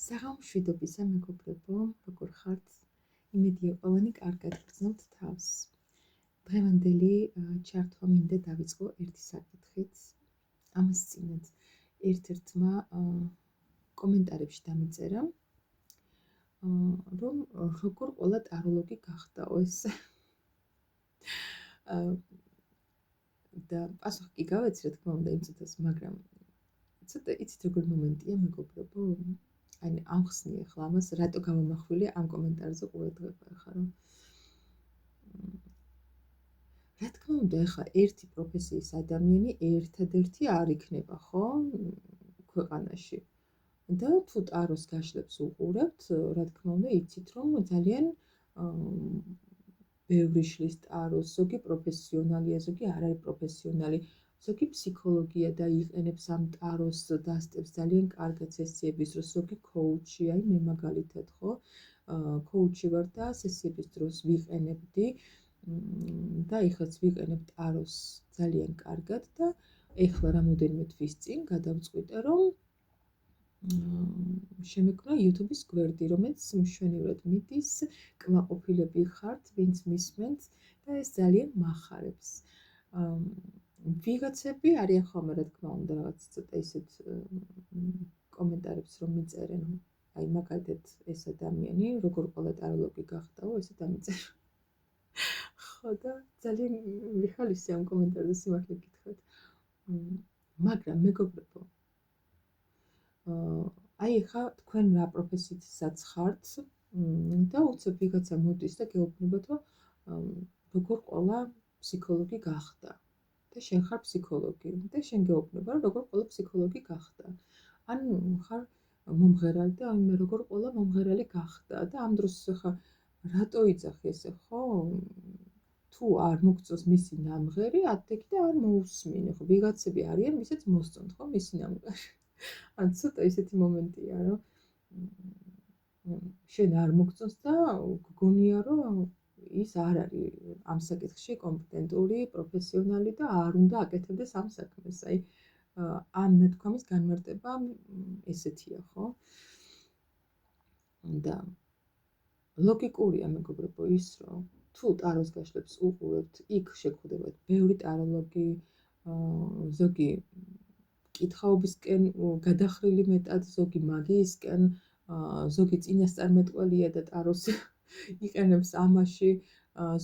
საღამოშვიდობისა მეგობრებო, როგორ ხართ? იმედია ყველანი კარგად გრძნობთ თავს. დღევანდელი ჩართვა მინდა დავიწყო ერთი საკითხით. ამას წინათ ერთ-ერთმა კომენტარებში დამიწერა, რომ როგორ ყველა ტაროლოგი გახდაო ეს. და პასუხი კი გავეცი, რა თქმა უნდა, იმ წუთას, მაგრამ ცოტა იცით როგორ მომენტია მეგობრებო? აი, ამხსნი ახლა ამას, რატო გამომახვილე ამ კომენტარზე ყურადღება ახლა, რომ რა თქმა უნდა, ახლა ერთი პროფესიის ადამიანი ერთადერთი არ იქნება, ხო? ქვეყანაში. და თუ ტაროს გაშლებს უყურებთ, რა თქმა უნდა, იცით, რომ ძალიან ბევრი შლის ტაროს, ზოგი პროფესიონალია, ზოგი არ არის პროფესიონალი, ზოგი ფსიქოლოგია და იყენებს ამ ტაროს დასტებს ძალიან კარგად სესიების დროს, ზოგი კოუჩი, აი მე მაგალითად, ხო? კოუჩი ვარ და სესიების დროს ვიყენებდი და ეხლაც ვიყენებ ტაროს ძალიან კარგად და ეხლა რამოდენიმე თვის წინ გადავწყვიტე, რომ შემექმნა YouTube-ის გვერდი, რომელიც მშვენივრად მიდის, კმაყოფილები ხართ, ვინც მისმენთ და ეს ძალიან მახარებს. ვიღაცები არიან ხოლმე, რა თქმა უნდა, რაღაც ცოტა ისეთ კომენტარებს რომ მიწერენ, აი მაგალითად ეს ადამიანი, როგორ ყველა ტაროლოგი გახდაო, ესე დამიწერა. ხო და ძალიან მიხალისე ამ კომენტარზე სიმართლე გითხრათ. მაგრამ მეგობრებო, აი ხა თქვენ რა პროფესიითაც ხართ და უცებ ვიღაცა მოდის და გეუბნებათ, რომ როგორ ყველა ფსიქოლოგი გახდა და შენ ხარ ფსიქოლოგი და შენ გეუბნება, რომ როგორ ყველა ფსიქოლოგი გახდა. ან ხარ მომღერალი და მე როგორ ყველა მომღერალი გახდა და ამ დროს ხა რატო იძახი ესე, ხო? თუ არ მოგწონს მისი ნამღერი, ადექი და არ მოусმინე, ხო? ვიღაცები არიან, ვისაც მოსწონთ, ხო, მისი ნამღერი. ან ცოტა ისეთი მომენტია, რომ შენ არ მოგწონს და გგონია, რომ ის არ არის ამ საკითხში კომპეტენტური, პროფესიონალი და არ უნდა აკეთებდეს ამ საქმეს. აი, ამ ნათქვამის განმარტება ესეთია, ხო? და ლოგიკურია, მეგობრებო, ის, რომ თუ ტაროს გაშლებს უყურებთ, იქ შეგხვდებათ ბევრი ტაროლოგი, ზოგი კითხაობისკენ გადახრილი მეტად, ზოგი მაგიისკენ, ზოგი წინასწარმეტყველია და ტაროს იყენებს ამაში,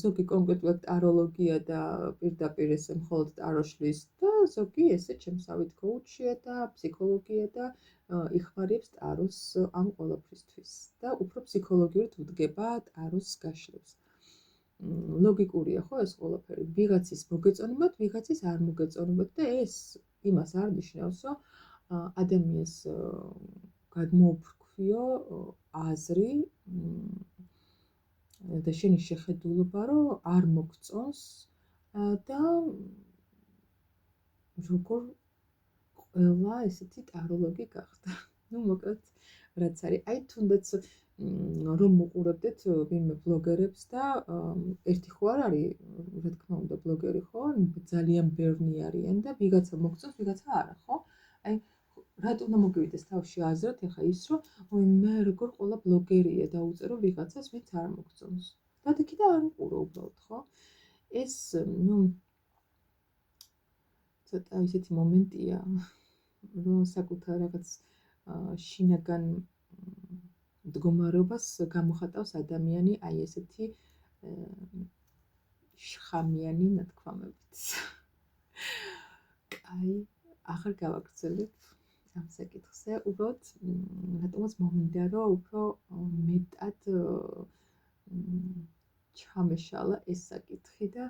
ზოგი კონკრეტულად ტაროლოგია და პირდაპირ ესე მხოლოდ ტაროშლის და ზოგი ესე ჩემსავით კოუჩია და ფსიქოლოგია და იხმარებს ტაროს ამ ყველაფრისთვის და უფრო ფსიქოლოგიურად უდგება ტაროს გაშლებს. ლოგიკურია, ხო, ეს ყველაფერი? ვიღაცის მოგეწონებათ, ვიღაცის არ მოგეწონებათ და ეს იმას არ ნიშნავს, რომ ადამიანს გადმოუფრქვიო აზრი და შენი შეხედულობა, რომ არ მოგწონს და როგორ ყველა ესეთი ტაროლოგი გახდა. ნუ მოკლედ რაც არის. აი თუნდაც რომ უყურებდეთ ვინმე ბლოგერებს და ერთი ხო არ არის, რა თქმა უნდა, ბლოგერი ხო, ძალიან ბევრი არიან და ვიღაცა მოგწონს, ვიღაცა არა, ხო? აი რატო უნდა მოგივიდეს თავში აზრად ეხა ის, რომ ой მე როგორ ყველა ბლოგერია დაუწერო ვიღაცას, ვინც არ მოგწონს. დადექი და არ უყურო უბრალოდ, ხო? ეს, ნუ ცოტა ისეთი მომენტია, რომ საკუთარ რაღაც შინაგან მდგომარეობას გამოხატავს ადამიანი აი ესეთი შხამიანი ნათქვამებით. კაი, ახლა გავაგრძელებ ამ საკითხზე, უბრალოდ რატომაც მომინდა, რომ უფრო მეტად ჩამეშალა ეს საკითხი და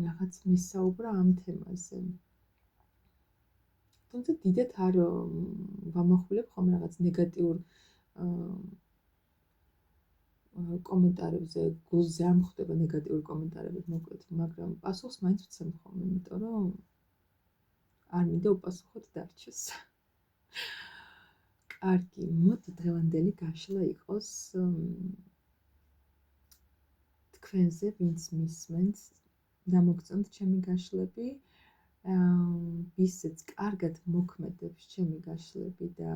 რაღაც მისაუბრა ამ თემაზე. თუმცა დიდად არ ვამახვილებ ხომ რაღაც ნეგატიურ კომენტარებზე, გულზე არ მხვდება ნეგატიური კომენტარები, მოკლედ, მაგრამ პასუხს მაინც ვცემ ხოლმე, იმიტომ რომ არ მინდა უპასუხოდ დარჩეს. კარგი, მოდი დღევანდელი გაშლა იყოს თქვენზე, ვინც მისმენთ და მოგწონთ ჩემი გაშლები, ვისაც კარგად მოქმედებს ჩემი გაშლები და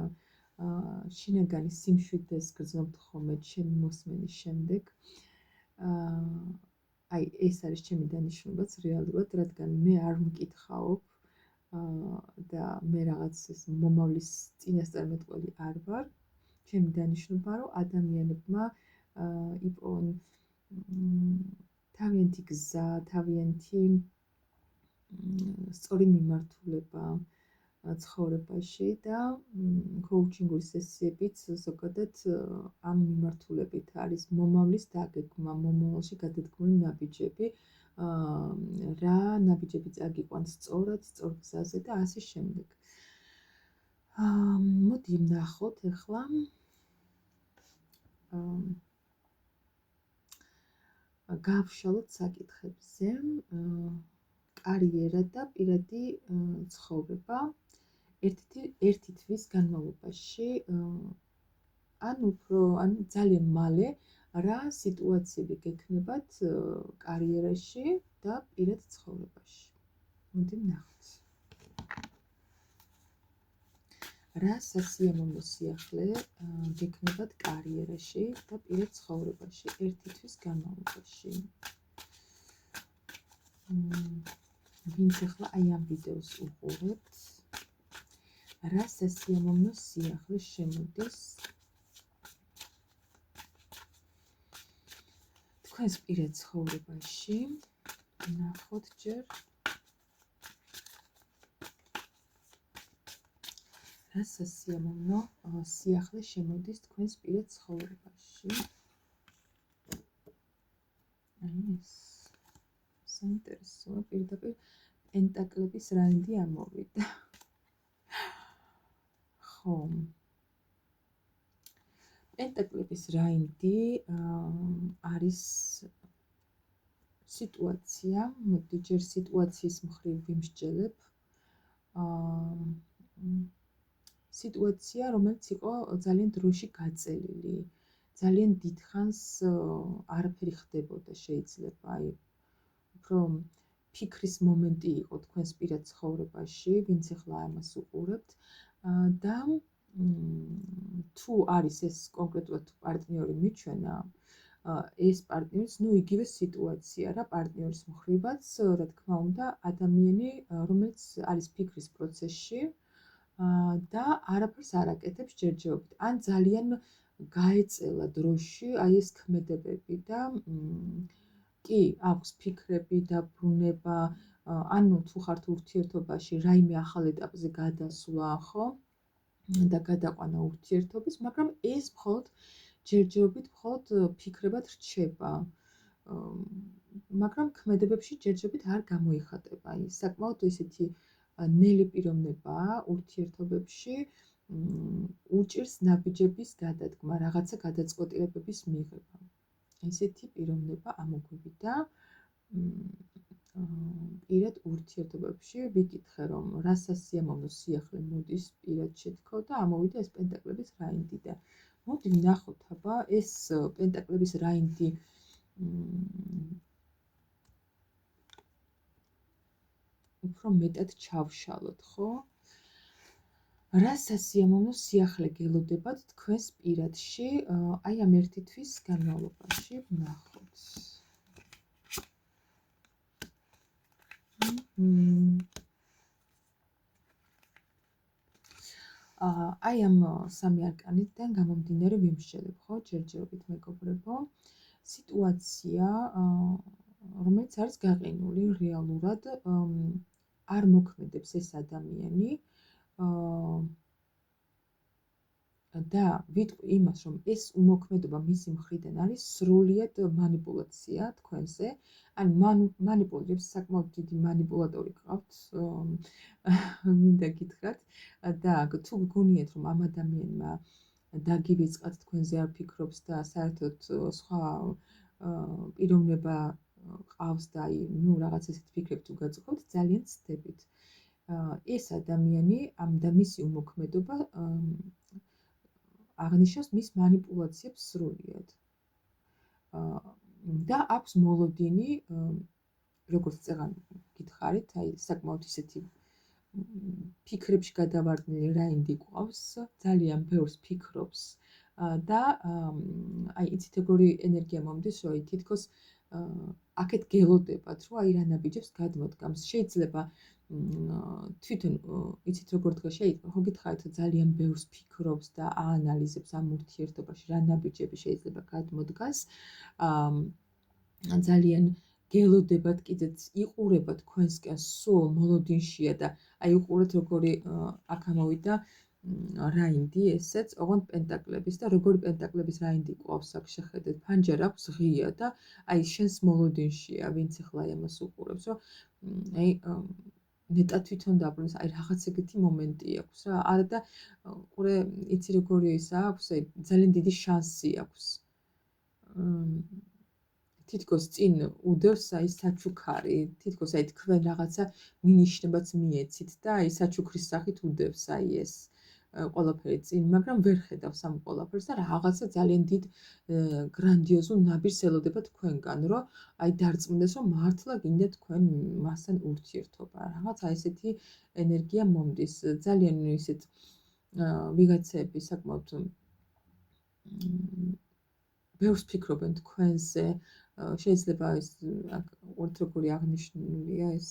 შინაგანი სიმშვიდეს გრძნობთ ხოლმე ჩემი მოსმენის შემდეგ. აი ეს არის ჩემი დანიშნულებაც რეალურად, რადგან მე არ მკითხაობ და მე რაღაც ეს მომავლის წინასწარმეტყველი არ ვარ. ჩემი დანიშნულება რომ ადამიანებმა იპოვონ თავიანთი გზა, თავიანთი სწორი მიმართულება ცხოვრებაში და კოუჩინგური სესიებიც ზოგადად ამ მიმართულებით არის მომავლის დაგეგმა, მომავალში გადადგმული ნაბიჯები, რა ნაბიჯები წაგიყვანს სწორად, სწორ გზაზე და ასე შემდეგ. მოდი ვნახოთ ახლა გავშალოთ საკითხებზე კარიერა და პირადი ცხოვრება ერთი თვის განმავლობაში ან ძალიან მალე რა სიტუაციები გექნებათ კარიერაში და პირად ცხოვრებაში. მოდი ვნახოთ. რა სასიამოვნო სიახლე გექნებათ კარიერაში და პირად ცხოვრებაში ერთი თვის განმავლობაში. ვინც ახლა აი ამ ვიდეოს უყურებთ, რა სასიამოვნო სიახლე შემოდის თქვენს პირად ცხოვრებაში, ნახოთ ჯერ. რა სასიამოვნო სიახლე შემოდის თქვენს პირად ცხოვრებაში. აი ეს საინტერესოა, პირდაპირ პენტაკლების რაინდი ამოვიდა. ხო. პენტაკლების რაინდი არის სიტუაცია, მოდი ჯერ სიტუაციის მხრივ ვიმსჯელებ. სიტუაცია, რომელიც იყო ძალიან დროში გაწელილი, ძალიან დიდხანს არაფერი ხდებოდა შეიძლება, აი უფრო ფიქრის მომენტი იყო თქვენს პირად ცხოვრებაში, ვინც ახლა ამას უყურებთ და თუ არის ეს კონკრეტულად პარტნიორი მიჩვენა, ეს პარტნიორიც, იგივე სიტუაცია რა პარტნიორის მხრივაც, რა თქმა უნდა, ადამიანი, რომელიც არის ფიქრის პროცესში და არაფერს არ აკეთებს ჯერჯერობით. ან ძალიან გაეწელა დროში აი ეს ქმედებები და კი აქვს ფიქრები, დაბრუნება, ანუ თუ ხართ ურთიერთობაში, რაიმე ახალ ეტაპზე გადასვლა, ხო? და გადაყვანა ურთიერთობის, მაგრამ ეს მხოლოდ ჯერჯერობით მხოლოდ ფიქრებად რჩება. მაგრამ ქმედებებში ჯერჯერობით არ გამოიხატება. აი საკმაოდ ესეთი ნელი პიროვნებაა ურთიერთობებში, უჭირს ნაბიჯების გადადგმა, რაღაცა გადაწყვეტილებების მიღება. ესეთი პიროვნება ამოგვივიდა პირად ურთიერთობებში. ვიკითხე, რომ რა სასიამოვნო სიახლე მოდის პირად შეთქო და ამოვიდა ეს პენტაკლების რაინდი და მოდი ვნახოთ, აბა ეს პენტაკლების რაინდი უფრო მეტად ჩავშალოთ, ხო? რა სასიამოვნო სიახლე გელოდებათ თქვენს პირადში, აი ამ ერთი თვის განმავლობაში, ვნახოთ. აი ამ სამი არკანიდან გამომდინარე ვიმსჯელებ, ხო, ჯერჯერობით მეგობრებო, სიტუაცია, რომელიც არის გაყინული რეალურად, არ მოქმედებს ეს ადამიანი და ვიტყვი იმას, რომ ეს უმოქმედობა მისი მხრიდან არის სრულიად მანიპულაცია თქვენზე, ან მანიპულირებს, საკმაოდ დიდი მანიპულატორი ყავთ, მინდა გითხრათ და თუ გგონიათ, რომ ამ ადამიანმა დაგივიწყათ თქვენზე არ ფიქრობს და საერთოდ სხვა პიროვნება ყავს და აი, რაღაც ესეთ ფიქრები თუ გაწუხებთ, ძალიან ცდებით. ეს ადამიანი და მისი უმოქმედობა აღნიშნავს მის მანიპულაციებს სრულიად. და აქვს მოლოდინი, როგორც წეღან გითხარით, აი საკმაოდ ისეთი ფიქრებში გადავარდნილი რაინდი გვყავს, ძალიან ბევრს ფიქრობს და აი იცით როგორი ენერგია მომდის, რომ აი თითქოს აქეთ გელოდებათ, რომ აი რა ნაბიჯებს გადმოდგამს. შეიძლება თვითონ იცით როგორ დგას, ხო გითხარით, ძალიან ბევრს ფიქრობს და აანალიზებს ამ ურთიერთობაში რა ნაბიჯები შეიძლება გადმოდგას. ძალიან გელოდებათ კიდეც იყურება თქვენსკენ სულ მოლოდინშია და აი უყურეთ როგორი აქ ამოვიდა რაინდი ესეც, ოღონდ პენტაკლების და როგორი პენტაკლების რაინდი ყავს აქ შეხედეთ, ფანჯარა აქვს ღია და აი შენს მოლოდინშია, ვინც ახლა ამას უყურებს, რომ აი ნეტა თვითონ დაბრუნდეს, აი რაღაც ეგეთი მომენტი აქვს რა. არა და ყურე, იცი როგორი ის აქვს, აი ძალიან დიდი შანსი აქვს. თითქოს წინ უდევს აი საჩუქარი, თითქოს აი თქვენ რაღაცა მინიშნებაც მიეცით და აი საჩუქრის სახით უდევს აი ეს ყველაფერი წინ, მაგრამ ვერ ხედავს ამ ყველაფერს და რაღაცა ძალიან დიდ გრანდიოზულ ნაბიჯს ელოდება თქვენგან, რომ აი დარწმუნდეს, რომ მართლა გინდა თქვენ მასთან ურთიერთობა. რაღაცა ესეთი ენერგია მომდის, ძალიან ისეთ ვიღაცები საკმაოდ ბევრს ფიქრობენ თქვენზე, შეიძლება ეს უყურეთ როგორი აღნიშნულია ეს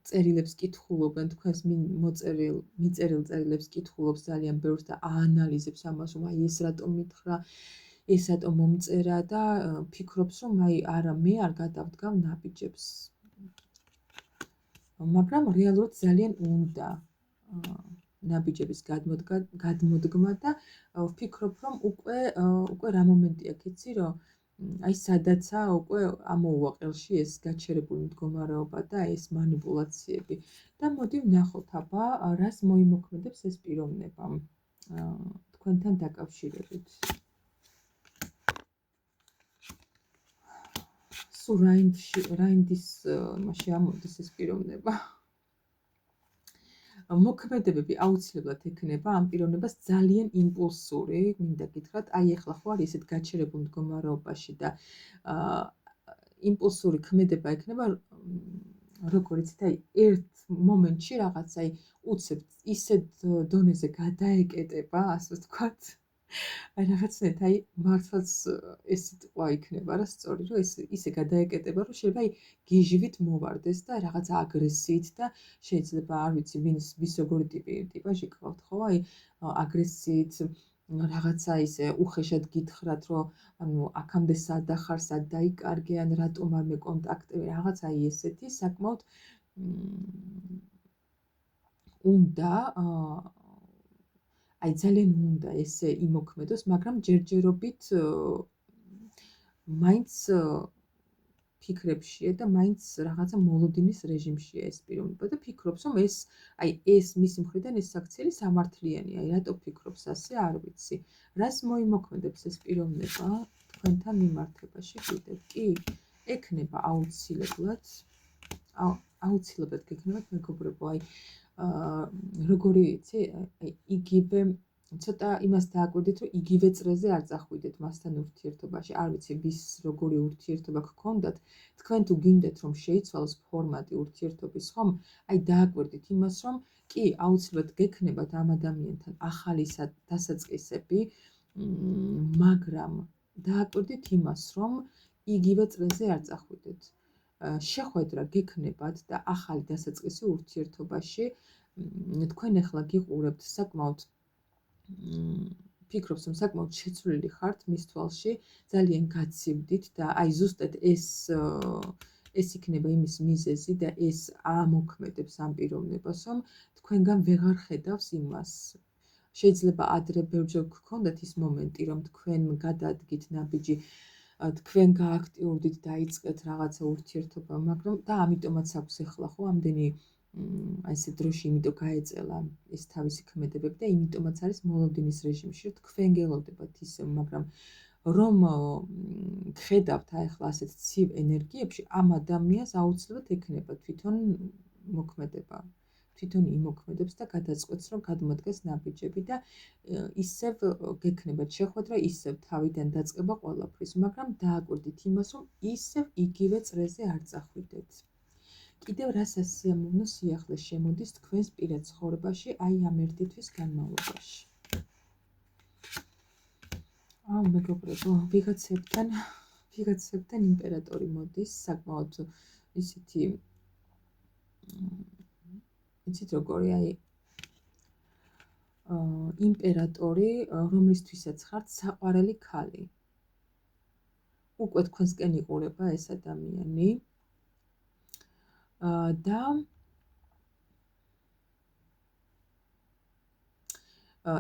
წერილებს კითხულობენ, თქვენს მიწერილ წერილებს კითხულობს ძალიან ბევრს და აანალიზებს ამას, რომ აი ეს რატომ მითხრა, ეს რატომ მომწერა და ფიქრობს, რომ აი არა მე არ გადავდგავ ნაბიჯებს. მაგრამ რეალურად ძალიან უნდა ნაბიჯების გადმოდგმა და ვფიქრობ, რომ უკვე რა მომენტია, იცი, რომ აი სადაცა უკვე ამოუვა ყელში ეს გაჩერებული მდგომარეობა და ეს მანიპულაციები და მოდი ვნახოთ აბა რას მოიმოქმედებს ეს პიროვნება თქვენთან დაკავშირებით. სულ რაინდის მასში ამოდის ეს პიროვნება. მოქმედებები აუცილებლად ექნება ამ პიროვნებას ძალიან იმპულსური, მინდა გითხრათ, აი ახლა ხო არის ესეთ გაჩერებულ მდგომარეობაში და იმპულსური ქმედება ექნება, როგორ იცით, აი ერთ მომენტში რაღაც აი უცებ ისეთ დონეზე გადაეკეტება, ასე ვთქვათ. აი რაღაცნაირად აი მართლაც ეს სიტყვა იქნება რა სწორი, რომ ისე გადაეკეტება, რომ შეიძლება აი გიჟივით მოვარდეს და რაღაც აგრესიით და შეიძლება არ ვიცი ვის როგორი ტიპაჟი გყავთ ხო, აი აგრესიით რაღაცა ისე უხეშად გითხრათ, რომ ანუ აქამდე სად ახარ, სად დაიკარგე, ან რატომ არ მეკონტაქტები, რაღაც აი ესეთი საკმაოდ უნდა აი ძალიან უნდა ესე იმოქმედოს, მაგრამ ჯერჯერობით მაინც ფიქრებშია და მაინც რაღაცა მოლოდინის რეჟიმშია ეს პიროვნება და ფიქრობს, რომ ეს მისი მხრიდან ეს საქციელი სამართლიანია. აი რატო ფიქრობს ასე, არ ვიცი. რას მოიმოქმედებს ეს პიროვნება თქვენთან მიმართებაში კიდევ? კი, ექნება აუცილებლად გექნებათ მეგობრებო, აი როგორი იცი, აი იგივე ცოტა იმას დააკვირდით, რომ იგივე წრეზე არ წახვიდეთ მასთან ურთიერთობაში. არ ვიცი, ვის როგორი ურთიერთობა გქონდათ. თქვენ თუ გინდათ, რომ შეიცვალოს ფორმატი ურთიერთობის, ხომ? აი დააკვირდით იმას, რომ კი, აუცილებლად გექნებათ ამ ადამიანთან ახალი დასაწყისები, მაგრამ დააკვირდით იმას, რომ იგივე წრეზე არ წახვიდეთ. შეხვედრა გექნებათ და ახალი დასაწყისი ურთიერთობაში. თქვენ ახლა გიყურებთ საკმაოდ ფიქრობს, რომ საკმაოდ შეცვლილი ხართ მის თვალში, ძალიან გაცივდით და აი ზუსტად ეს იქნება იმის მიზეზი და ეს ამოქმედებს ამ პიროვნებას, რომ თქვენგან ვეღარ ხედავს იმას. შეიძლება ადრე ბევრჯერ გქონდათ ის მომენტი, რომ თქვენ გადადგით ნაბიჯი, თქვენ გააქტიურდით, დაიწყეთ რაღაცა ურთიერთობა, მაგრამ და ამიტომაც აქვს ახლა ხო ამდენი აი ესე დროში იმიტომ გაეწელა ეს თავისი ქმედებები და იმიტომაც არის მოლოდინის რეჟიმში, რომ თქვენ გელოდებათ ისე, მაგრამ რომ გხედავთ აი ახლა ასეთ ცივ ენერგიებში, ამ ადამიანს აუცილებლად ექნება თვითონ მოქმედება. თვითონ იმოქმედებს და გადაწყვეტს, რომ გადმოდგეს ნაბიჯები და ისევ გექნებათ შეხვედრა, ისევ თავიდან დაწყება ყველაფრის, მაგრამ დააკვირდით იმას, რომ ისევ იგივე წრეზე არ წახვიდეთ. კიდევ რა სასიამოვნო სიახლე შემოდის თქვენს პირად ცხოვრებაში აი ამ ერთი თვის განმავლობაში? მეგობრებო, ვიღაცებთან იმპერატორი მოდის, საკმაოდ ისეთი იცით როგორი, აი იმპერატორი, რომლისთვისაც ხართ საყვარელი ქალი. უკვე თქვენსკენ იყურება ეს ადამიანი და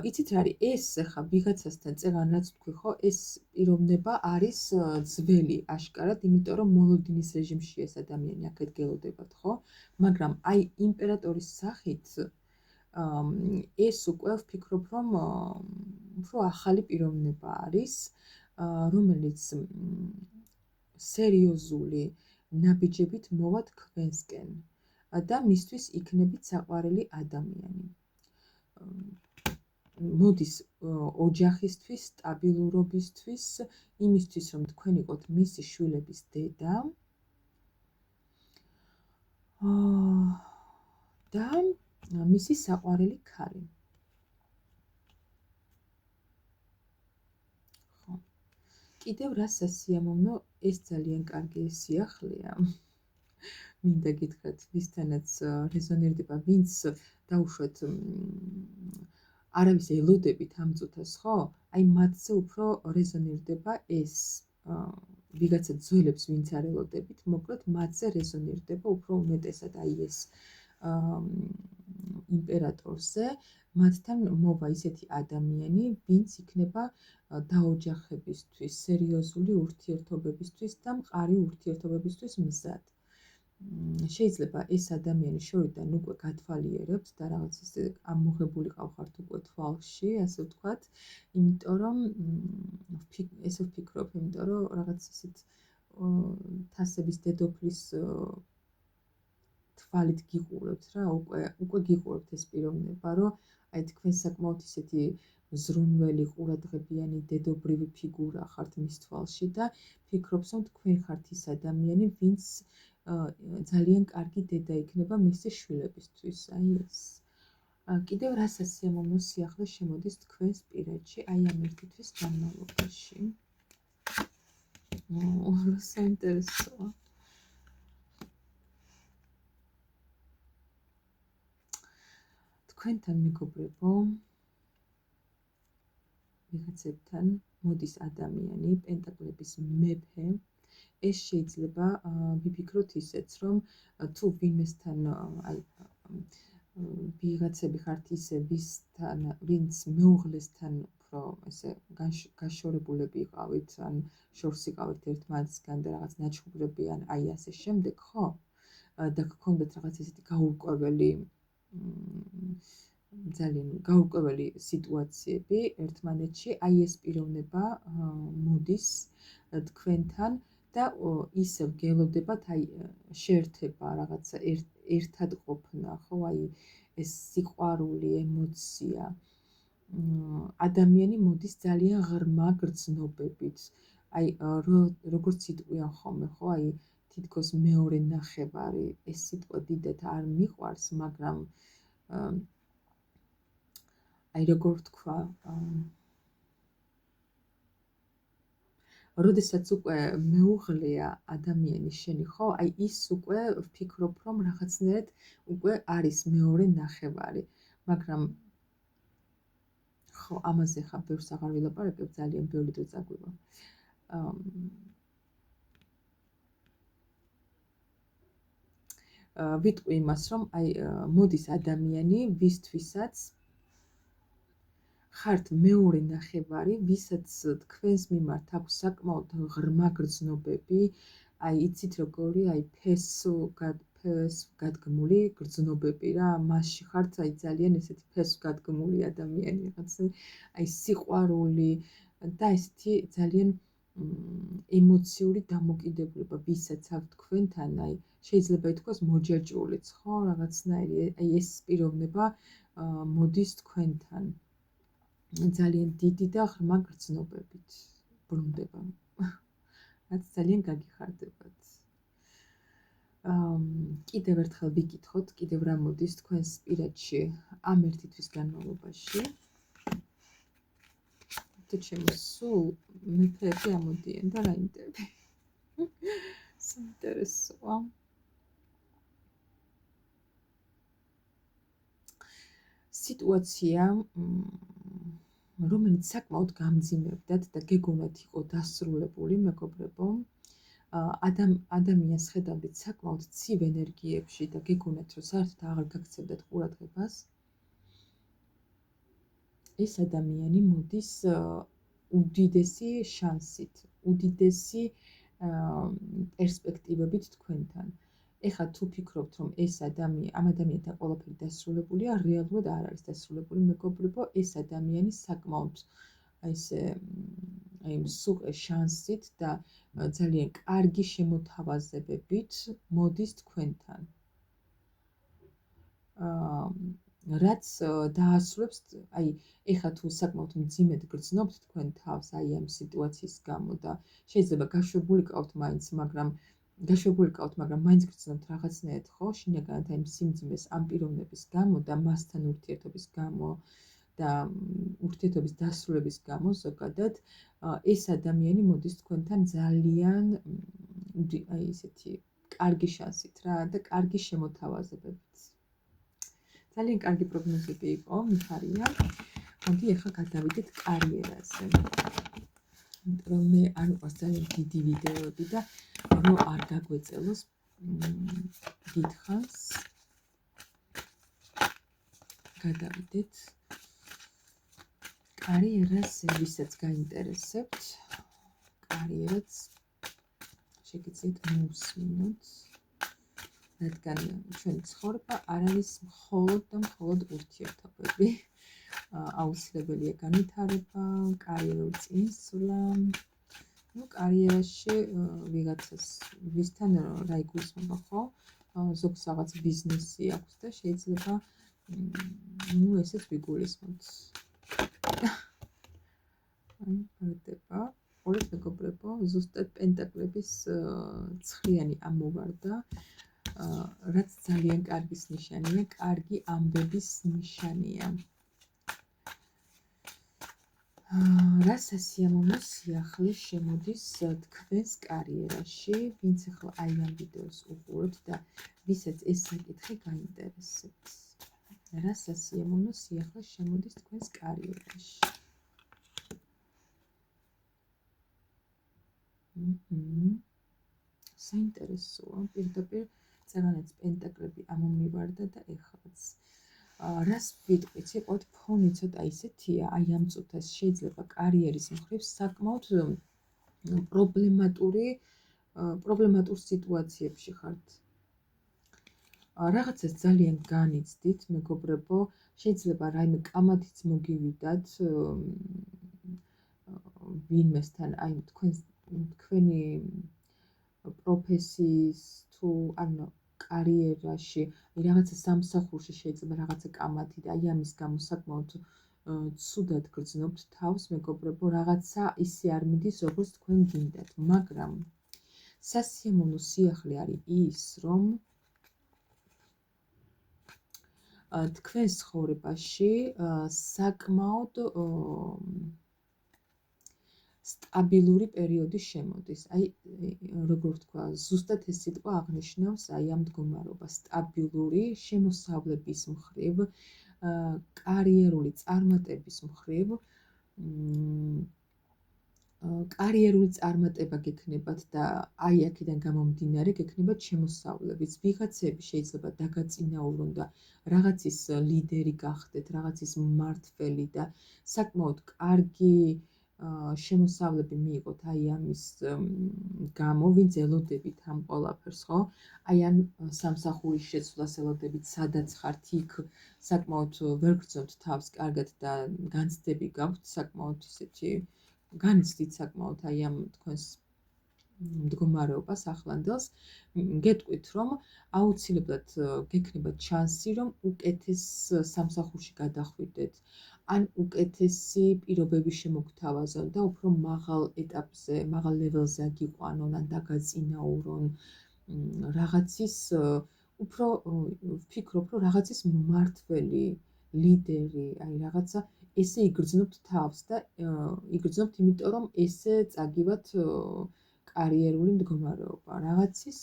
იცით რა არის ეს ხა ვიღაცასთან წერან რაც თქვი ხო ეს პიროვნება არის ძველი აშკარად იმიტომ რომ მოლოდინის რეჟიმში ეს ადამიანი აქეთ გელოდებათ ხო მაგრამ აი იმპერატორის სახით ეს უკვე ვფიქრობ რომ უფრო ახალი პიროვნება არის რომელიც სერიოზული ნაბიჯებით მოვა თქვენსკენ და მისთვის იქნებით საყვარელი ადამიანი მოდის ოჯახისთვის, სტაბილურობისთვის, იმისთვის, რომ თქვენ იყოთ მისი შვილების დედა და მისი საყვარელი ქალი. ხო. კიდევ რა სასიამოვნო, ეს ძალიან კარგი სიახლეა. მინდა გითხრათ, ვისთანაც რეზონირდება, ვინც დაუშვათ არავის ელოდებით ამ წუთას, ხო? აი მათზე უფრო რეზონირდება ეს ვიღაცა ძველებს ვინც არ ელოდებით, მოკლედ მათზე რეზონირდება უფრო უმეტესად აი ეს იმპერატორზე, მათთან მოვა ისეთი ადამიანი, ვინც იქნება დაოჯახებისთვის, სერიოზული ურთიერთობებისთვის და მყარი ურთიერთობებისთვის მზად. შეიძლება ეს ადამიანი შორიდან უკვე გათვალიერებთ და რაღაც ისე ამოღებული ყავხართ უკვე თვალში, ასე ვთქვათ, იმიტომ რომ ესე ვფიქრობ, იმიტომ რომ რაღაც ისეთ თასების დედოფლის თვალით გიყურებთ რა, უკვე გიყურებთ ეს პიროვნება, რომ აი თქვენ საკმაოდ ისეთი ზრუნველი, ყურადღებიანი, დედობრივი ფიგურა ხართ მის თვალში და ფიქრობს, რომ თქვენ ხართ ის ადამიანი, ვინც ძალიან კარგი დედა იქნება მისი შვილებისთვის, აი ეს. კიდევ რა სასიამოვნო სიახლე შემოდის თქვენს პირადში, აი ამ ერთი თვის განმავლობაში. რა საინტერესოა. თქვენთან მეგობრებო, ვიღაცებთან მოდის ადამიანი, პენტაკლების მეფე. ეს შეიძლება ვიფიქროთ ისეც, რომ თუ ვინმესთან აი ვიღაცები ხართ ისე, ვინც მეუღლესთან უფრო ესე გაშორებულები იყავით, ან შორს იყავით ერთმანეთისგან და რაღაც ნაჩუქრები ან აი ასე შემდეგ, ხო? და გქონდათ რაღაც ესეთი გაურკვეველი ძალიან გაურკვეველი სიტუაციები ერთმანეთში, აი ეს პიროვნება მოდის თქვენთან და ისევ გელოდებათ აი შეერთება რაღაცა ერთად ყოფნა, ხო, აი ეს სიყვარული, ემოცია. ადამიანი მოდის ძალიან ღრმა გრძნობებით. აი როგორც იტყვიან ხოლმე, ხო, აი თითქოს მეორე ნახევარი, ეს სიტყვა დიდად არ მიყვარს, მაგრამ აი როგორ ვთქვა, როდესაც უკვე მეუღლეა ადამიანი შენი, ხო, აი ის უკვე ვფიქრობ, რომ რაღაცნაირად უკვე არის მეორე ნახევარი, მაგრამ ხო, ამაზე ხა ბევრს აღარ ვილაპარაკებ, ძალიან ბევრი დრო წაგვივა. ვიტყვი იმას, რომ აი მოდის ადამიანი, ვისთვისაც ხართ მეორე ნახევარი, ვისაც თქვენს მიმართ აქვს საკმაოდ ღრმა გრძნობები, აი იცით როგორი, აი ფესვგადგმული გრძნობები რა, მასში ხართ აი ძალიან ესეთი ფესვგადგმული ადამიანი, რაღაცა აი სიყვარული და ესეთი ძალიან ემოციური დამოკიდებულება, ვისაც აქვს თქვენთან, აი შეიძლება ითქვას მოჯაჭვულიც, ხო, რაღაცნაირი, აი ეს პიროვნება მოდის თქვენთან. ძალიან დიდი და ღრმა გრძნობებით ბრუნდება. რაც ძალიან გაგიხარდებათ. კიდევ ერთხელ ვიკითხოთ, კიდევ რა მოდის თქვენს პირადში ამ ერთი თვის განმავლობაში. თუ ჩემო სულ მეფეები ამოდიან და რაინდები. საინტერესოა. სიტუაცია, რომელიც საკმაოდ გამძიმებდათ და გეგონათ იყო დასრულებული, მეგობრებო. ადამიანს ხედავდით საკმაოდ ცივ ენერგიებში და გეგონათ, რომ საერთოდ აღარ გაქცევდათ ყურადღებას. ეს ადამიანი მოდის უდიდესი შანსით, უდიდესი პერსპექტივებით თქვენთან. ეხლა თუ ფიქრობთ, რომ ამ ადამიანთან ყველაფერი დასრულებულია, რეალურად არ არის დასრულებული, მეგობრებო, ეს ადამიანი საკმაოდ სუყე შანსით და ძალიან კარგი შემოთავაზებებით მოდის თქვენთან. რაც დაასრულებს, ეხლა თუ საკმაოდ მძიმედ გრძნობთ თქვენ თავს ამ სიტუაციის გამო და შეიძლება გაშვებული ყავთ მაინც, მაგრამ მაინც გრძნობთ რაღაცნაირად, ხო, შინაგანად იმ სიმძიმეს, ამ პიროვნების გამო და მასთან ურთიერთობის გამო და ურთიერთობის დასრულების გამო ზოგადად, ეს ადამიანი მოდის თქვენთან ძალიან ისეთი კარგი შანსით რა და კარგი შემოთავაზებებით. ძალიან კარგი პროგნოზები იყო, მიხარია. მოდი ახლა გადავიდეთ კარიერაზე. იმიტომ რომ მე არ მიყვარს ძალიან დიდი ვიდეოები და რომ არ გაგვეწელოს დიდხანს. გადავიდეთ კარიერაზე, ვისაც გაინტერესებთ, კარიერაც შეგიძლიათ მოусმინოთ. რადგან ჩვენი ცხოვრება არ არის მხოლოდ და მხოლოდ ურთიერთობები. აუცილებელია განვითარება, კარიერული წინსვლა. კარიერაში ვიღაცას ვისთან რა იგულისხმება, ხო? ზოგს რაღაც ბიზნესი აქვს და შეიძლება ესეც ვიგულისხმოთ. მარტება. ორი მეგობრებო, ზუსტად პენტაკლების 9-იანი ამოვარდა. რაც ძალიან კარგის ნიშანია, კარგი ამბების ნიშანია. რა სასიამოვნო სიახლე შემოდის თქვენს კარიერაში, ვინც ახლა ამ ვიდეოს უყურებთ და ვისაც ეს საკითხი გაინტერესებს. რა სასიამოვნო სიახლე შემოდის თქვენს კარიერაში. საინტერესოა, პირდაპირ წეგანაც პენტაკლები ამომივარდა და ეხლაც. რას ვიტყვით, იყოთ ფონი ცოტა ისეთია, ამ წუთას შეიძლება კარიერის მხრივ საკმაოდ პრობლემატურ სიტუაციებში ხართ. რაღაცას ძალიან განიცდით, მეგობრებო, შეიძლება რაიმე კამათიც მოგივიდათ ვინმესთან, თქვენი პროფესიის თუ კარიერაში, რაღაცა სამსახურში შეიძლება რაღაცა კამათი და ამის გამო საკმაოდ ცუდად გრძნობთ თავს, მეგობრებო, რაღაცა ისე არ მიდის, როგორც თქვენ გინდათ, მაგრამ სასიამოვნო სიახლე არის ის, რომ თქვენ ცხოვრებაში საკმაოდ სტაბილური პერიოდი შემოდის. როგორ ვთქვა, ზუსტად ეს სიტყვა აღნიშნავს ამ მდგომარეობას, სტაბილური შემოსავლების მხრივ, კარიერული წარმატების მხრივ, კარიერული წარმატება გექნებათ და აქედან გამომდინარე გექნებათ შემოსავლებიც. ვიღაცები შეიძლება დაგაწინაურონ და რაღაცის ლიდერი გახდეთ, რაღაცის მმართველი და საკმაოდ კარგი შემოსავლები მიიღოთ ამის გამო, ვინც ელოდებით ამ ყველაფერს, ხო? ამ სამსახურის შეცვლას ელოდებით, სადაც ხართ, იქ საკმაოდ ვერ გრძნობთ თავს კარგად და განცდები გაქვთ, საკმაოდ ისეთი განიცდით საკმაოდ ამ თქვენს მდგომარეობას ახლანდელს. გეტყვით, რომ აუცილებლად გექნებათ შანსი, რომ უკეთეს სამსახურში გადახვიდეთ. ან უკეთესი პირობები შემოგთავაზონ და უფრო მაღალ ეტაპზე, მაღალ ლეველზე აგიყვანონ, ან დაგაწინაურონ. რაღაცის უფრო ვფიქრობ, რომ რაღაცის მმართველი, ლიდერი, აი რაღაცა ესე იგრძნობთ თავს და იგრძნობთ იმიტომ, რომ ესე წაგივათ კარიერული მდგომარეობა. რაღაცის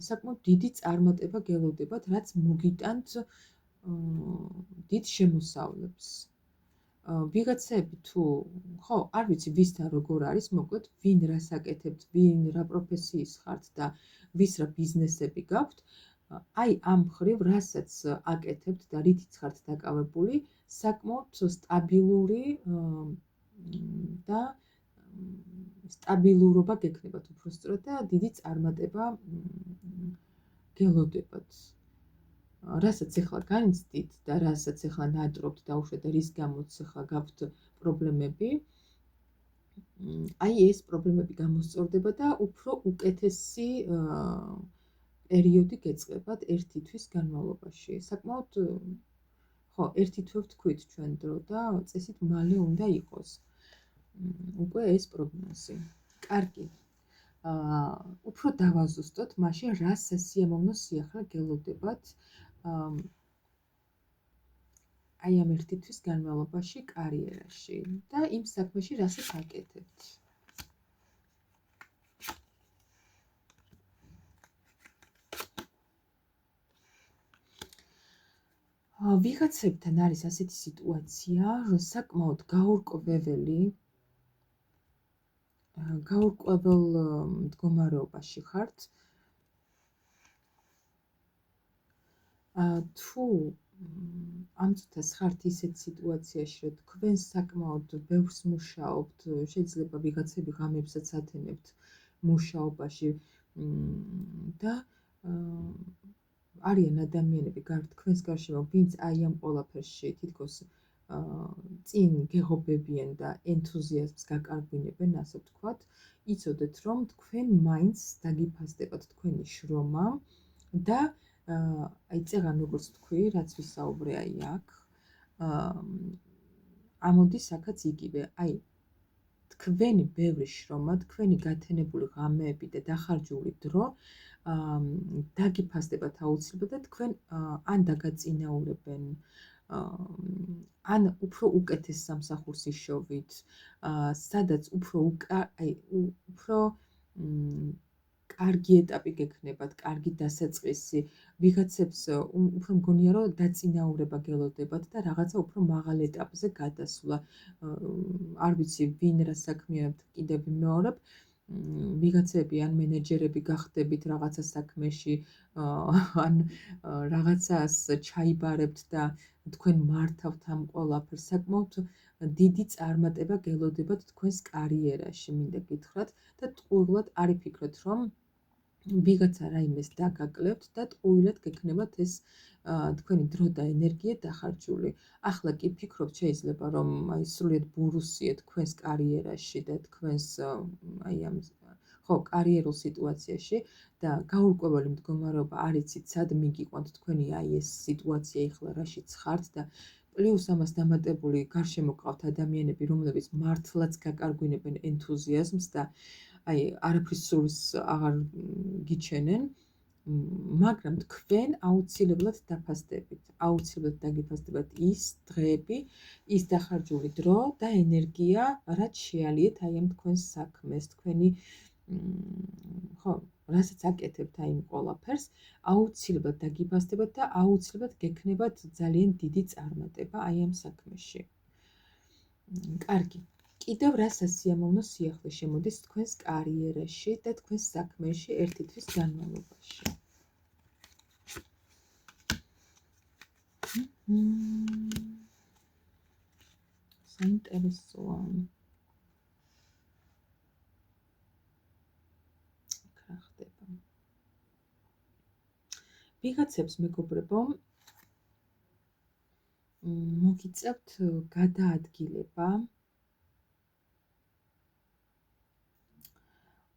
საკმაოდ დიდი წარმატება გელოდებათ, რაც მოგიტანთ დიდ შემოსავლებს. ვიღაცები თუ ხო, არ ვიცი ვის და როგორ არის, მოკლედ ვინ რას აკეთებთ, ვინ რა პროფესიის ხართ და ვის რა ბიზნესები გაქვთ, აი ამ მხრივ რასაც აკეთებთ და რითიც ხართ დაკავებული, საკმაოდ სტაბილური და სტაბილურობა გექნებათ უბრალოდ და დიდი წარმატება გელოდებათ. რასაც ახლა განიცდით და რასაც ახლა ნატრობთ დაუშვათ და რის გამოც ახლა გაქვთ პრობლემები, აი ეს პრობლემები გამოსწორდება და უფრო უკეთესი პერიოდი გეწყებათ ერთი თვის განმავლობაში. საკმაოდ ხო, ერთი თვე ვთქვით ჩვენ დრო და წესით მალე უნდა იყოს. უკვე ეს პროგნოზი. კარგი. უფრო დავაზუსტოთ მაშინ რა სასიამოვნო სიახლე გელოდებათ აი ამ ერთი თვის განმავლობაში კარიერაში და იმ საქმეში რასაც აკეთებთ. ვიღაცებთან არის ასეთი სიტუაცია, რომ საკმაოდ გაურკვეველ მდგომარეობაში ხართ. თუ ამ წუთას ხართ ისეთ სიტუაციაში, რომ თქვენ საკმაოდ ბევრს მუშაობთ, შეიძლება ვიღაცები ღამებსაც ათენებთ მუშაობაში და არიან ადამიანები თქვენს გარშემო, ვინც აი ამ ყველაფერში თითქოს წინ გეღობებიან და ენთუზიაზმს გაკარგვინებენ, ასე ვთქვათ, იცოდეთ, რომ თქვენ მაინც დაგიფასდებათ თქვენი შრომა და აი წეღან როგორც თქვი, რაც ვისაუბრე აი აქ, ამოდის აქაც იგივე, აი თქვენი ბევრი შრომა, თქვენი გათენებული ღამეები და დახარჯული დრო დაგიფასდებათ აუცილებლად და თქვენ ან დაგაწინაურებენ, ან უფრო უკეთეს სამსახურს იშოვით, სადაც უფრო კარგი ეტაპი გექნებათ, კარგი დასაწყისი, ვიღაცებს უფრო მგონია, რომ დაწინაურება გელოდებათ და რაღაცა უფრო მაღალ ეტაპზე გადასვლა. არ ვიცი, ვინ რა საქმიანობთ, კიდევ ვიმეორებ, ვიღაცები ან მენეჯერები გახდებით რაღაცა საქმეში, ან რაღაცას ჩაიბარებთ და თქვენ მართავთ ამ ყველაფერს, საკმაოდ დიდი წარმატება გელოდებათ თქვენს კარიერაში, მინდა გითხრათ და ტყუილად არ იფიქროთ, რომ ვიღაცა რაიმეს დაგაკლებთ და ტყუილად გექნებათ ეს თქვენი დრო და ენერგია დახარჯული. ახლა კი ფიქრობთ შეიძლება რომ აი სრულიად ბურუსიეთ თქვენს კარიერაში და თქვენს აი ამ ხო, კარიერულ სიტუაციაში და გაურკვეველი მდგომარეობა არ იცით სად მიგიყვანთ თქვენი აი ეს სიტუაცია ახლა რაშიც ხართ და პლუს ამას დამატებული გარშემო გყავთ ადამიანები, რომლებიც მართლაც გაკარგვინებენ ენთუზიაზმს და აი არაფრის სურს აღარ გიჩენენ, მაგრამ თქვენ აუცილებლად დაფასდებით, აუცილებლად დაგიფასდებათ ის დღეები, ის დახარჯული დრო და ენერგია, რაც შეალიეთ აი ამ თქვენს საქმეს, თქვენი ხო, რასაც აკეთებთ აი იმ ყველაფერს, აუცილებლად დაგიფასდებათ და აუცილებლად გექნებათ ძალიან დიდი წარმატება აი ამ საქმეში. კარგი. კიდევ რა სასიამოვნო სიახლე შემოდის თქვენს კარიერაში და თქვენს საქმეში ერთი თვის განმავლობაში. საინტერესოა. რა ხდება? ვიღაცებს მეგობრებო, მოგიწევთ გადაადგილება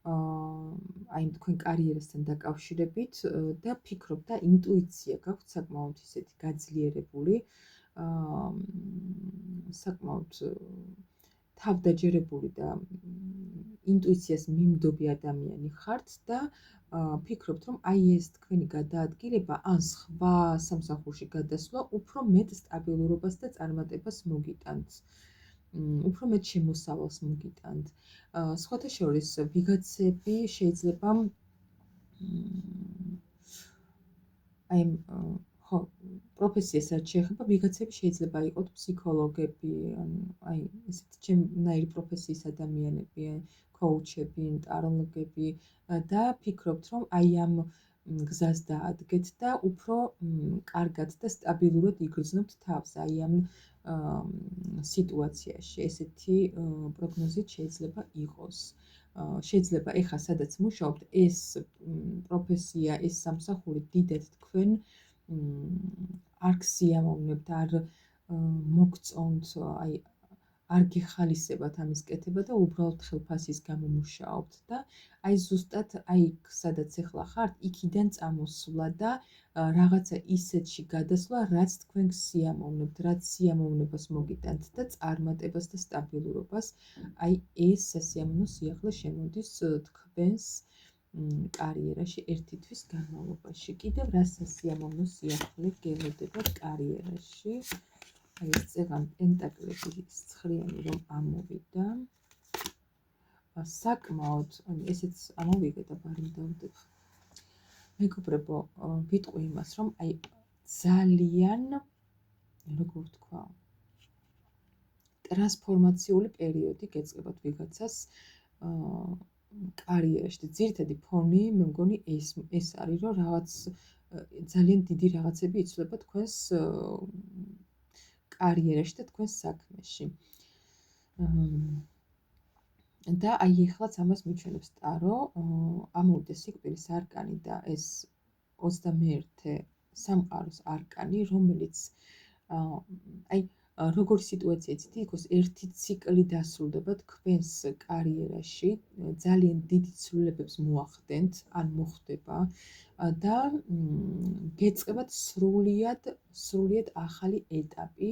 აი თქვენ კარიერასთან დაკავშირებით და ფიქრობ და ინტუიცია გაქვთ საკმაოდ ისეთი გაძლიერებული, საკმაოდ თავდაჯერებული და ინტუიციას მიმდობი ადამიანი ხართ და ფიქრობთ, რომ აი ეს თქვენი გადაადგილება ან სხვა სამსახურში გადასვლა უფრო მეტ სტაბილურობას და წარმატებას მოგიტანთ. უფრო მეტ შემოსავალს მოგიტანთ. სხვათა შორის ვიღაცები შეიძლება აი ხო პროფესიას რაც შეეხება ვიღაცები შეიძლება იყოთ ფსიქოლოგები, აი ესეთ ჩემნაირი პროფესიის ადამიანები, კოუჩები, ტაროლოგები და ფიქრობთ, რომ აი ამ გზას დაადგეთ და უფრო კარგად და სტაბილურად იგრძნობთ თავს, აი ამ სიტუაციაში ესეთი პროგნოზით შეიძლება იყოს. შეიძლება ეხლა სადაც მუშაობთ ეს პროფესია, ეს სამსახური დიდად თქვენ არ გსიამოვნებთ, არ მოგწონთ, აი არ გეხალისებათ ამის კეთება და უბრალოდ ხელფასის გამო მუშაობთ და აი ზუსტად აი სადაც ეხლა ხართ, იქიდან წამოსვლა და რაღაცა ისეთში გადასვლა, რაც თქვენ გსიამოვნებთ, რაც სიამოვნებას მოგიტანთ და წარმატებას და სტაბილურობას, აი ეს სასიამოვნო სიახლე შემოდის თქვენს კარიერაში ერთი თვის განმავლობაში. კიდევ რა სასიამოვნო სიახლე გელოდებათ კარიერაში? აი ეს წეღან პენტაკლების ცხრიანი რომ ამოვიდა. საკმაოდ, ესეც ამოვიგე და ბარი დავდებ. მეგობრებო, ვიტყვი იმას, რომ აი ძალიან, როგორ ვთქვა, ტრანსფორმაციული პერიოდი გეწყებათ ვიღაცას კარიერაში და ძირითადი ფონი მე მგონი ეს არის, რომ რაღაც ძალიან დიდი რაღაცები იცვლება თქვენს კარიერაში და თქვენს საქმეში. და აი ეხლაც ამას მიჩვენებს ტარო, ამოვიდა სიკვდილის არკანი და ეს 21 სამყაროს არკანი, რომელიც აი როგორი სიტუაცია იცით, იქოს ერთი ციკლი დასრულდება თქვენს კარიერაში, ძალიან დიდი ცვლილებებს მოახდენთ, ან მოხდება და გეწყებათ სრულიად ახალი ეტაპი.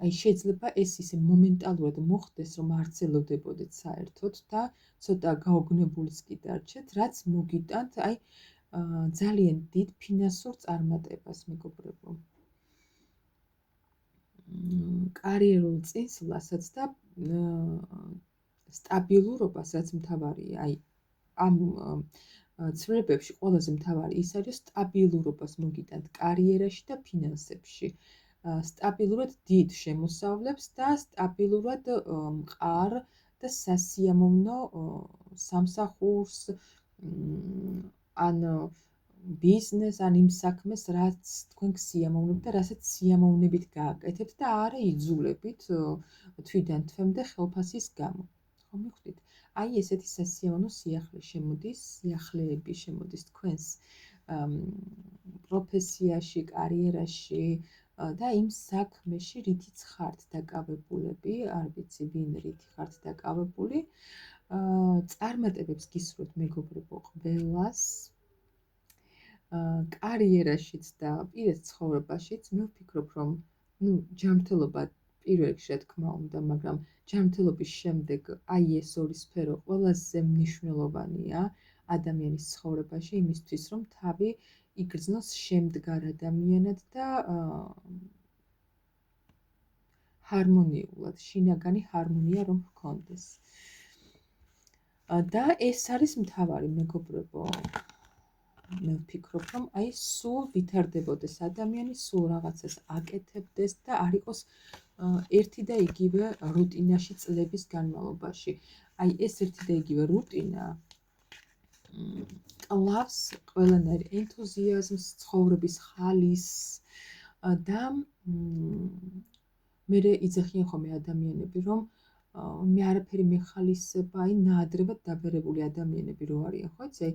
აი შეიძლება ეს ისე მომენტალურად მოხდეს, რომ არც ელოდებოდეთ საერთოდ და ცოტა გაოგნებულიც კი დარჩეთ, რაც მოგიტანთ აი ძალიან დიდ ფინანსურ წარმატებას, მეგობრებო. კარიერულ წინსვლასაც და სტაბილურობას, რაც მთავარია, აი ამ ცვლილებებში ყველაზე მთავარი ის არის, სტაბილურობას მოგიტანთ კარიერაში და ფინანსებში. სტაბილურად დიდ შემოსავლებს და სტაბილურად მყარ და სასიამოვნო სამსახურს ან ბიზნეს, ან იმ საქმეს, რაც თქვენ გსიამოვნებთ და რასაც სიამოვნებით გააკეთებთ და არა იძულებით თვიდან თვემდე ხელფასის გამო. ხო მიხვდით? აი ესეთი სასიამოვნო სიახლეები შემოდის თქვენს პროფესიაში, კარიერაში და იმ საქმეში, რითიც ხართ დაკავებულები, არ ვიცი ვინ რითი ხართ დაკავებული. წარმატებებს გისურვებთ, მეგობრებო, ყველას. კარიერაშიც და პირად ცხოვრებაშიც მე ვფიქრობ, რომ ჯანმრთელობა პირველ რიგში რა თქმა უნდა, მაგრამ ჯანმრთელობის შემდეგ აი ეს ორი სფერო ყველაზე მნიშვნელოვანია ადამიანის ცხოვრებაში, იმისთვის, რომ თავი იგრძნოს შემდგარ ადამიანად და ჰარმონიულად, შინაგანი ჰარმონია რომ ჰქონდეს. და ეს არის მთავარი, მეგობრებო. მე ვფიქრობ, რომ აი სულ ვითარდებოდეს ადამიანი, სულ რაღაცას აკეთებდეს და არ იყოს ერთი და იგივე რუტინაში წლების განმავლობაში. აი ეს ერთი და იგივე რუტინა კლავს ყველანაირ ენთუზიაზმს, ცხოვრების ხალისს და მე იძახიან ხოლმე ადამიანები, რომ მე არაფერი მეხალისება, აი ნაადრევად დაბერებული ადამიანები რო არიან, ხო იცი,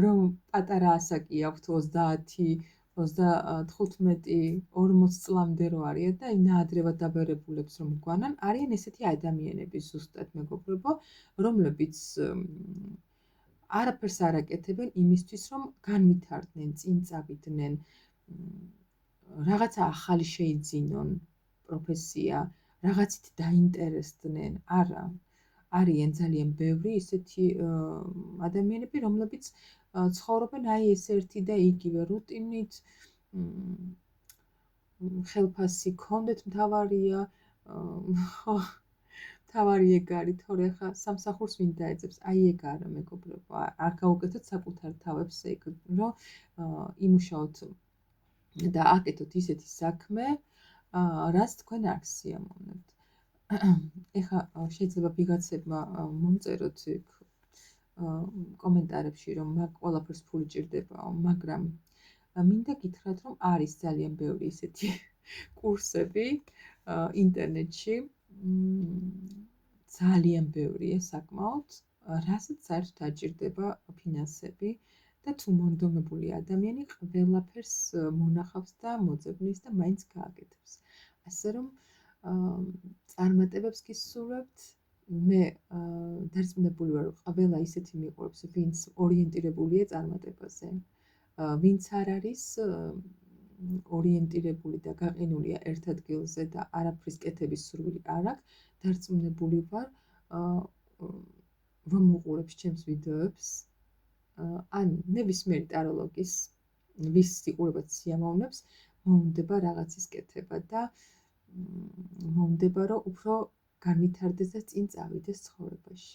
რომ პატარა ასაკი აქვთ 30, 35, 40 წლამდე რო არიან და აი ნაადრევად დაბერებულებს რომ გვანან, არიან ესეთი ადამიანები ზუსტად, მეგობრებო, რომლებიც არაფერს არ აკეთებენ იმისთვის, რომ განვითარდნენ, წინ წავიდნენ, რაღაცა ახალი შეიძინონ პროფესია, რაღაცით დაინტერესდნენ, არა. არიან ძალიან ბევრი ისეთი ადამიანები, რომლებიც ცხოვრობენ აი ეს ერთი და იგივე რუტინით, ხელფასი გქონდეთ მთავარია, ხო, მთავარი ეგ არის, თორე ხა სამსახურს ვინ დაეძებს? აი ეგ არა მეგობრებო, არ გაუკეთოთ საკუთარ თავს ეგ, რომ იმუშაოთ და აკეთოთ ისეთი საქმე, რაც თქვენ არ გსიამოვნებთ. ეხლა შეიძლება ვიღაცებმა მომწეროთ იქ კომენტარებში, რომ მაგ ყველაფერს ფული ჭირდებაო, მაგრამ მინდა გითხრათ, რომ არის ძალიან ბევრი ისეთი კურსები ინტერნეტში, ძალიან ბევრია საკმაოდ, რასაც საერთოდ არ ჭირდება ფინანსები და თუ მონდომებული ადამიანი ყველაფერს მონახავს და მოძებნის და მაინც გააკეთებს. ასე რომ წარმატებებს გისურვებთ. მე დარწმუნებული ვარ, რომ ყველა ისეთი მიყურებს, ვინც ორიენტირებულია წარმატებაზე. ვინც არ არის ორიენტირებული და გაყინულია ერთ ადგილზე და არაფრის კეთების სურვილი არ აქვს, დარწმუნებული ვარ, რომ უყურებს ჩემს ვიდეოებს, ან ნებისმიერი ტაროლოგის, ვის სიყურებაც სიამოვნებს, მოუნდება რაღაცის კეთება და მოუნდება, რომ უფრო განვითარდეს და წინ წავიდეს ცხოვრებაში.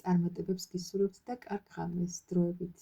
წარმატებებს გისურვებთ და კარგ ღამეს, დროებით.